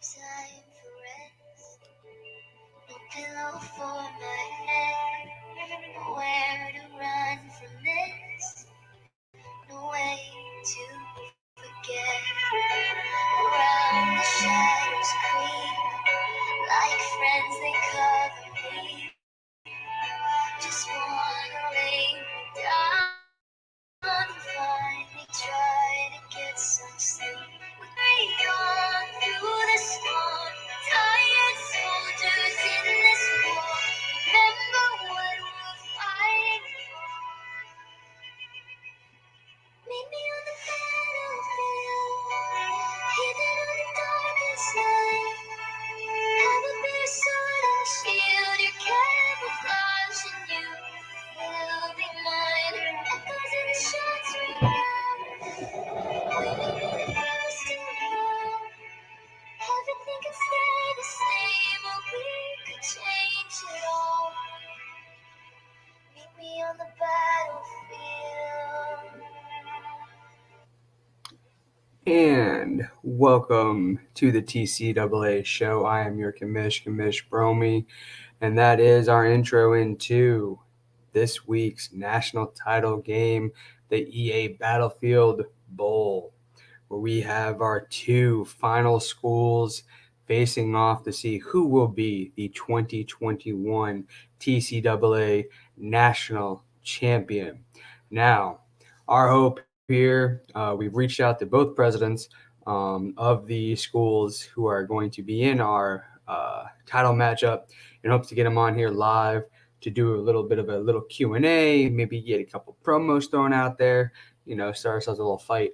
time for rest. No pillow for my head. Nowhere to run from this. No way to forget. Around the shadows creep. Like friends they cover me. Just wanna lay me down and finally try to get some sleep. We're on through the storm, tired soldiers in this war. Remember what we're fighting for. Meet me on the battlefield, hidden on the darkest night. Have a bare sword and shield, your camouflage, and you will be mine. Echoes in the shots ring out, waiting for us to fall. Everything can stay the same, or we could change it all. Meet me on the battlefield. And welcome to the TCAA show. I am your Commish Bromy, and that is our intro into this week's national title game, the EA Battlefield Bowl, where we have our two final schools facing off to see who will be the 2021 TCAA national champion. Now, our hope here, we've reached out to both presidents of the schools who are going to be in our title matchup in hopes to get them on here live to do a little bit of a little Q&A, maybe get a couple promos thrown out there, start ourselves a little fight.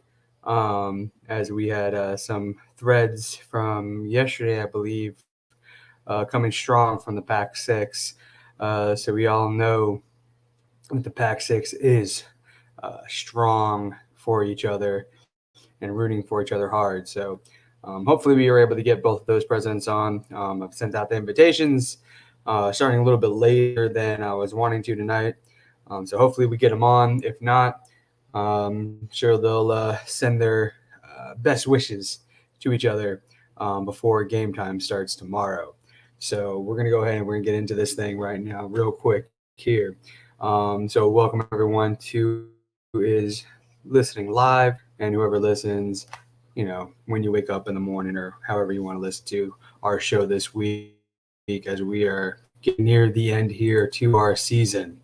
As we had some threads from yesterday, I believe, coming strong from the Pac-6. So we all know that the Pac-6 is strong for each other and rooting for each other hard. So hopefully we were able to get both of those presidents on. I've sent out the invitations starting a little bit later than I was wanting to tonight. So hopefully we get them on. If not, sure they'll send their best wishes to each other before game time starts tomorrow. So we're going to go ahead and we're going to get into this thing right now real quick here. So welcome everyone to who is listening live and whoever listens, when you wake up in the morning or however you want to listen to our show this week as we are getting near the end here to our season.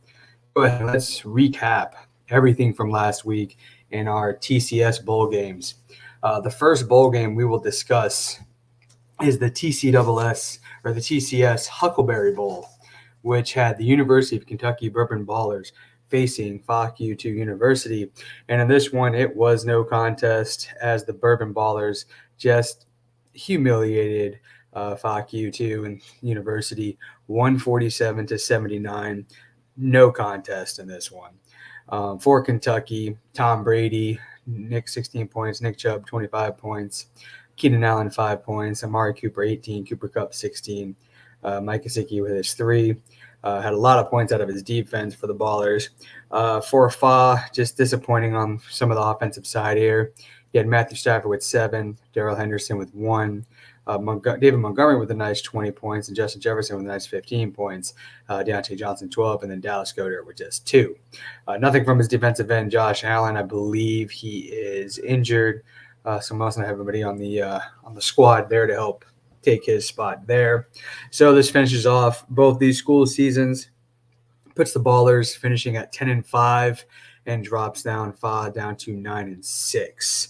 Go ahead, let's recap everything from last week in our TCS bowl games. The first bowl game we will discuss is the TCSS or the TCS Huckleberry Bowl, which had the University of Kentucky Bourbon Ballers facing FACU University. And in this one, it was no contest as the Bourbon Ballers just humiliated FACU and University 147-79. No contest in this one. For Kentucky, Tom Brady, 16 points, Nick Chubb, 25 points, Keenan Allen, 5 points, Amari Cooper, 18, Cooper Kupp, 16, Mike Gesicki with his 3. Had a lot of points out of his defense for the Ballers. For FA, just disappointing on some of the offensive side here. He had Matthew Stafford with 7, Darrell Henderson with 1, David Montgomery with a nice 20 points, and Justin Jefferson with a nice 15 points, Deontay Johnson 12, and then Dallas Goedert with just 2. Nothing from his defensive end, Josh Allen. I believe he is injured, so must not have everybody on the squad there to help take his spot there. So this finishes off both these school seasons, puts the Ballers finishing at 10-5 and drops down FA down to 9-6.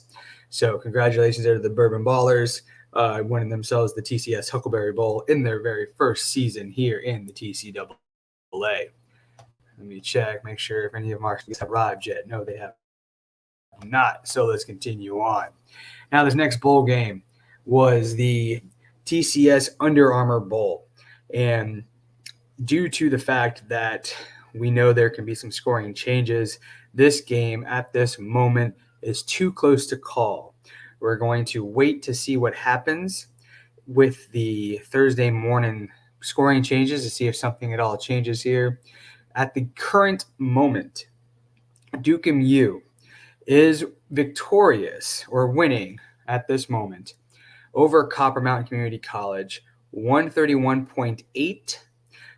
So congratulations there to the Bourbon Ballers, winning themselves the TCS Huckleberry Bowl in their very first season here in the TCAA. Let me check, make sure if any of our students have arrived yet. No, they have not. So let's continue on. Now this next bowl game was the TCS Under Armour Bowl. And due to the fact that we know there can be some scoring changes, this game at this moment is too close to call. We're going to wait to see what happens with the Thursday morning scoring changes to see if something at all changes here. At the current moment, Duke MU is victorious or winning at this moment over Copper Mountain Community College, 131.8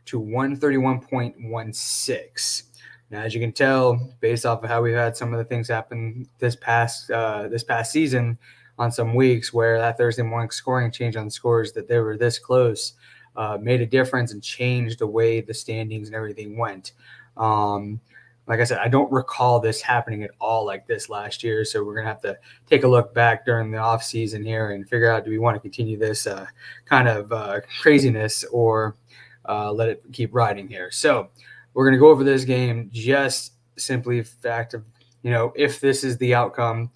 to 131.16. Now, as you can tell, based off of how we've had some of the things happen this past season, on some weeks where that Thursday morning scoring change on scores that they were this close made a difference and changed the way the standings and everything went. Like I said, I don't recall this happening at all like this last year, so we're going to have to take a look back during the off season here and figure out, do we want to continue this kind of craziness or let it keep riding here. So we're going to go over this game, just simply fact of, if this is the outcome,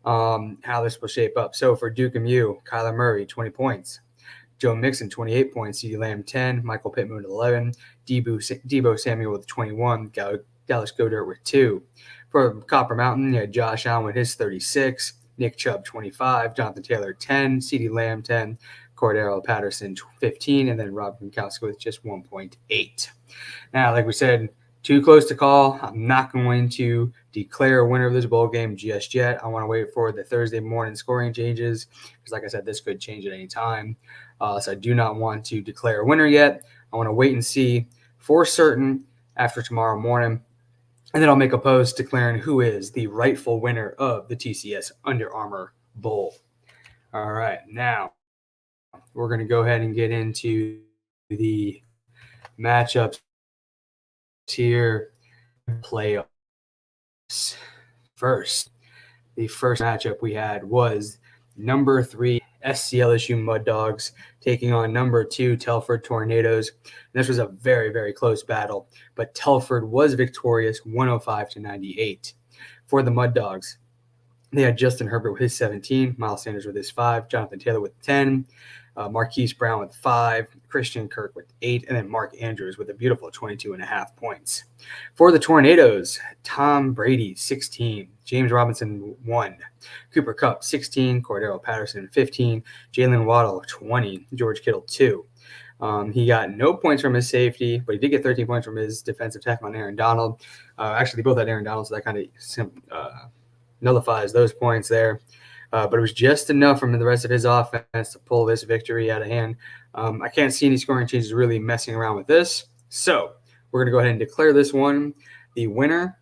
how this will shape up. So for Duke MU, Kyler Murray, 20 points. Joe Mixon, 28 points. CeeDee Lamb, 10. Michael Pittman with 11. Deebo Samuel with 21. Dallas Goedert with 2. For Copper Mountain, you had Josh Allen with his 36. Nick Chubb, 25. Jonathan Taylor, 10. CeeDee Lamb, 10. Cordero Patterson, 15. And then Rob Gronkowski with just 1.8. Now, like we said, too close to call. I'm not going to declare a winner of this bowl game just yet. I want to wait for the Thursday morning scoring changes because, like I said, this could change at any time. So I do not want to declare a winner yet. I want to wait and see for certain after tomorrow morning. And then I'll make a post declaring who is the rightful winner of the TCS Under Armour Bowl. All right, now we're going to go ahead and get into the matchups here. Playoffs. The first matchup we had was number 3 SCLSU Mud Dogs taking on number 2 Telford Tornadoes. And this was a very, very close battle, but Telford was victorious 105-98. For the Mud Dogs, they had Justin Herbert with his 17, Miles Sanders with his 5, Jonathan Taylor with 10, Marquise Brown with 5, Christian Kirk with 8, and then Mark Andrews with a beautiful 22.5 points. For the Tornadoes, Tom Brady, 16, James Robinson, 1, Cooper Kupp, 16, Cordero Patterson, 15, Jalen Waddle, 20, George Kittle, 2. He got no points from his safety, but he did get 13 points from his defensive tackle on Aaron Donald. Actually, they both had Aaron Donald, so that kind of nullifies those points there. But it was just enough from the rest of his offense to pull this victory out of hand. I can't see any scoring changes really messing around with this. So we're going to go ahead and declare this one the winner.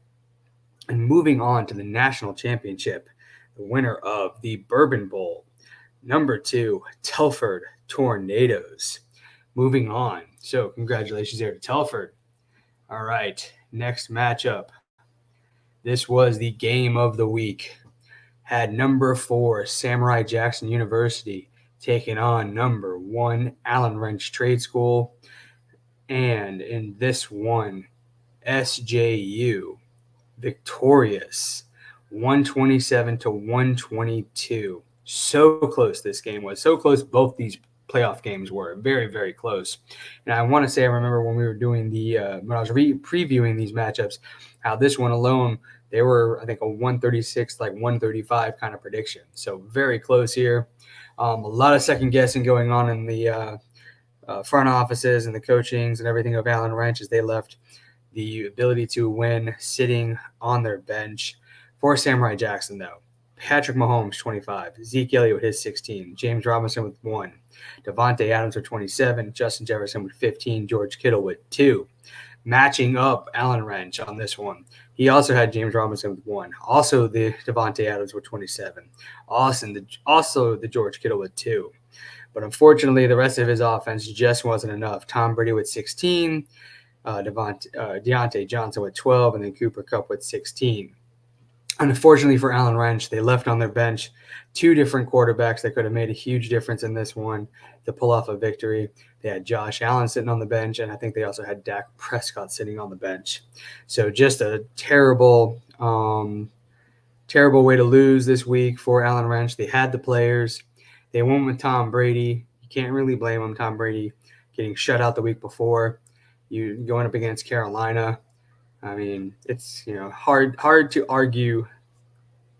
And moving on to the national championship, the winner of the Bourbon Bowl, number 2, Telford Tornadoes. Moving on. So congratulations there to Telford. All right, next matchup. This was the game of the week. Had number 4 Samurai Jackson University taking on number 1 Allen Wrench Trade School. And in this one, SJU victorious 127-122. So close this game was. So close both these playoff games were. Very, very close. And I want to say I remember when we were doing when I was previewing these matchups, how this one alone, they were, I think, a 136, 135 kind of prediction. So very close here. A lot of second guessing going on in the front offices and the coachings and everything of Allen Wrench as they left the ability to win sitting on their bench. For Samurai Jackson, though, Patrick Mahomes, 25, Zeke Elliott with his 16, James Robinson with 1, Devontae Adams with 27, Justin Jefferson with 15, George Kittle with 2. Matching up Allen Wrench on this one. He also had James Robinson with 1. Also the Devontae Adams with 27. Also the George Kittle with 2. But unfortunately, the rest of his offense just wasn't enough. Tom Brady with 16, Deontay Johnson with 12, and then Cooper Kupp with 16. Unfortunately for Allen Wrench, they left on their bench 2 different quarterbacks that could have made a huge difference in this one to pull off a victory. They had Josh Allen sitting on the bench, and I think they also had Dak Prescott sitting on the bench. So just a terrible way to lose this week for Allen Wrench. They had the players. They went with Tom Brady. You can't really blame him. Tom Brady getting shut out the week before. You going up against Carolina. I mean, it's hard to argue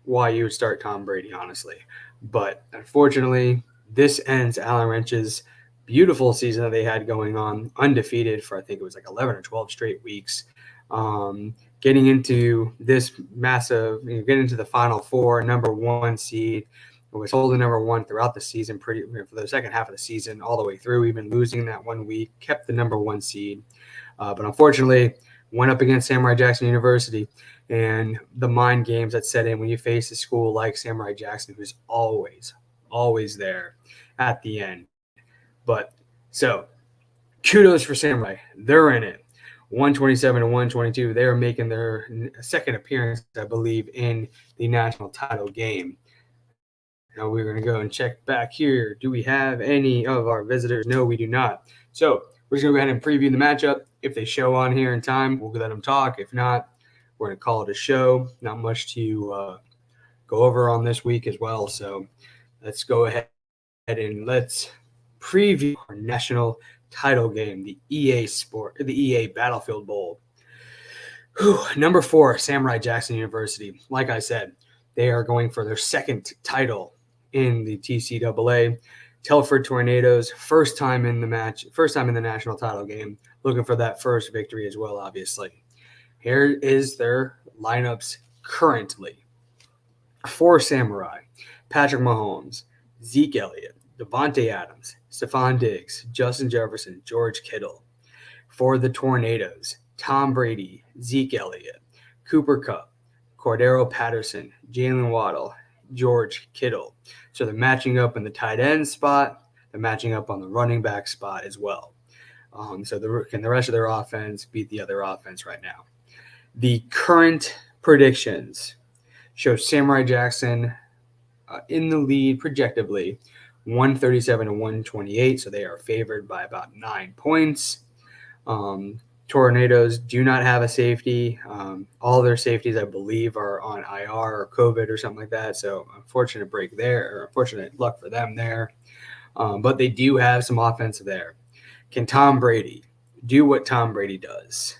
why you would start Tom Brady, honestly. But unfortunately, this ends Allen Wrench's beautiful season that they had going on, undefeated for I think it was 11 or 12 straight weeks. Getting into this massive, getting into the Final Four, number 1 seed, It was holding number one throughout the season, for the second half of the season, all the way through, even losing that 1 week, kept the number one seed. But unfortunately, went up against Samurai Jackson University, and the mind games that set in when you face a school like Samurai Jackson, who's always there at the end. But so kudos for Samurai. They're in it. 127 to 122. They are making their second appearance, I believe, in the national title game. Now we're going to go and check back here. Do we have any of our visitors? No, we do not. So we're just going to go ahead and preview the matchup. If they show on here in time, we'll let them talk. If not, we're going to call it a show. Not much to go over on this week as well. So let's go ahead and let's preview our national title game, the EA Battlefield Bowl. Number 4, Samurai Jackson University. Like I said, they are going for their second title in the TCAA. Telford Tornadoes, first time in the national title game, looking for that first victory as well, obviously. Here is their lineups currently. For Samurai, Patrick Mahomes, Zeke Elliott, Devontae Adams, Stephon Diggs, Justin Jefferson, George Kittle. For the Tornadoes, Tom Brady, Zeke Elliott, Cooper Kupp, Cordero Patterson, Jalen Waddle, George Kittle. So they're matching up in the tight end spot. They're matching up on the running back spot as well. So can the rest of their offense beat the other offense right now? The current predictions show Samurai Jackson in the lead projectively, 137 to 128. So they are favored by about 9 points. Tornadoes do not have a safety. All their safeties, I believe, are on IR or COVID or something like that. So unfortunate break there, or unfortunate luck for them there. But they do have some offensive there. Can Tom Brady do what Tom Brady does?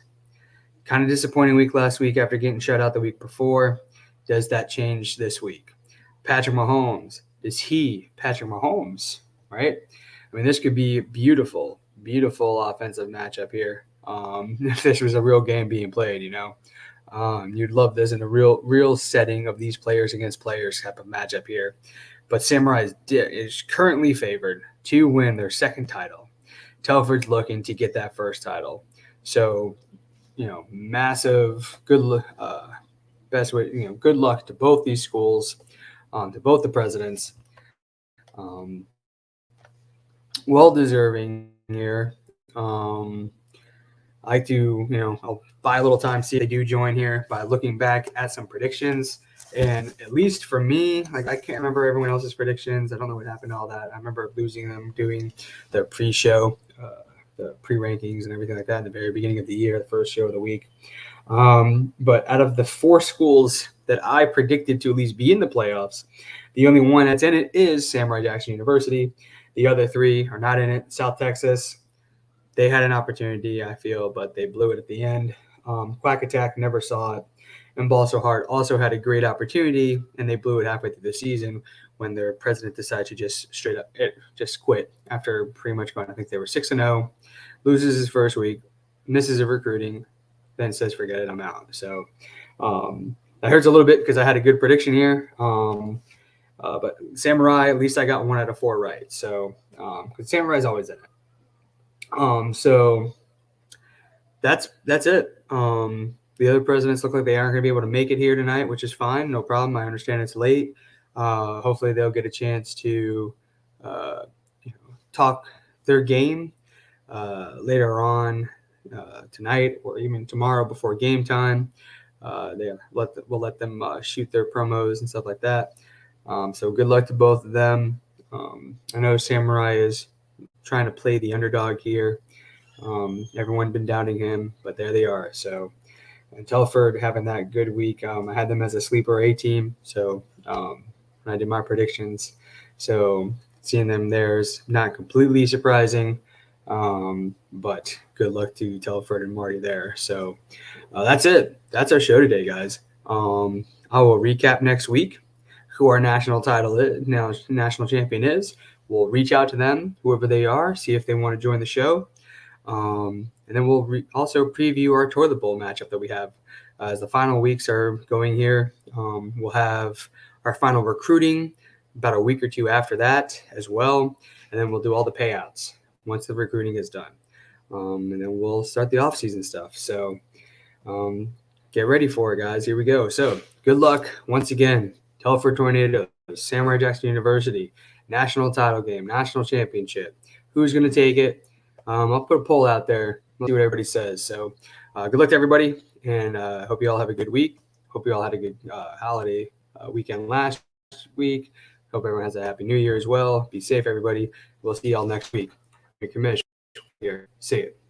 Kind of disappointing week last week after getting shut out the week before. Does that change this week? Patrick Mahomes. Patrick Mahomes, right? I mean, this could be a beautiful offensive matchup here. If this was a real game being played, you'd love this in a real setting of these players against players type of matchup here. But Samurai is currently favored to win their second title. Telford's looking to get that first title. So, massive good luck to both these schools, to both the presidents. Well deserving here. I like to, I'll buy a little time, see if they do join here by looking back at some predictions. And at least for me, I can't remember everyone else's predictions. I don't know what happened to all that. I remember losing them doing the pre-show, the pre-rankings and everything like that at the very beginning of the year, the first show of the week. But out of the 4 schools that I predicted to at least be in the playoffs, the only one that's in it is Samurai Jackson University. The other 3 are not in it. South Texas, they had an opportunity, I feel, but they blew it at the end. Quack Attack never saw it. And Balso Hart also had a great opportunity, and they blew it halfway through the season when their president decided to just quit after pretty much going. I think they were 6-0, loses his first week, misses a recruiting, then says, forget it, I'm out. So that hurts a little bit because I had a good prediction here. But Samurai, at least I got 1 out of 4 right. So because Samurai is always in it. So that's it. The other presidents look like they aren't going to be able to make it here tonight, which is fine. No problem. I understand it's late. Hopefully they'll get a chance to talk their game later on tonight or even tomorrow before game time. We'll let them shoot their promos and stuff like that. So good luck to both of them. I know Samurai is trying to play the underdog here. Everyone's been doubting him, but there they are. So, and Telford having that good week. I had them as a sleeper A team. So when I did my predictions, so seeing them there is not completely surprising. But good luck to Telford and Marty there. So that's it. That's our show today, guys. I will recap next week who our national champion is. We'll reach out to them, whoever they are, see if they want to join the show. And then we'll also preview our Toilet Bowl matchup that we have as the final weeks are going here. We'll have our final recruiting about a week or two after that as well. And then we'll do all the payouts once the recruiting is done. And then we'll start the off-season stuff. So get ready for it, guys. Here we go. So good luck once again. Telford Tornadoes, Samurai Jackson University, national title game, national championship. Who's going to take it? I'll put a poll out there. Let's see what everybody says. So good luck to everybody, and hope you all have a good week. Hope you all had a good holiday weekend last week. Hope everyone has a happy new year as well. Be safe, everybody. We'll see y'all next week. Commish here. See you.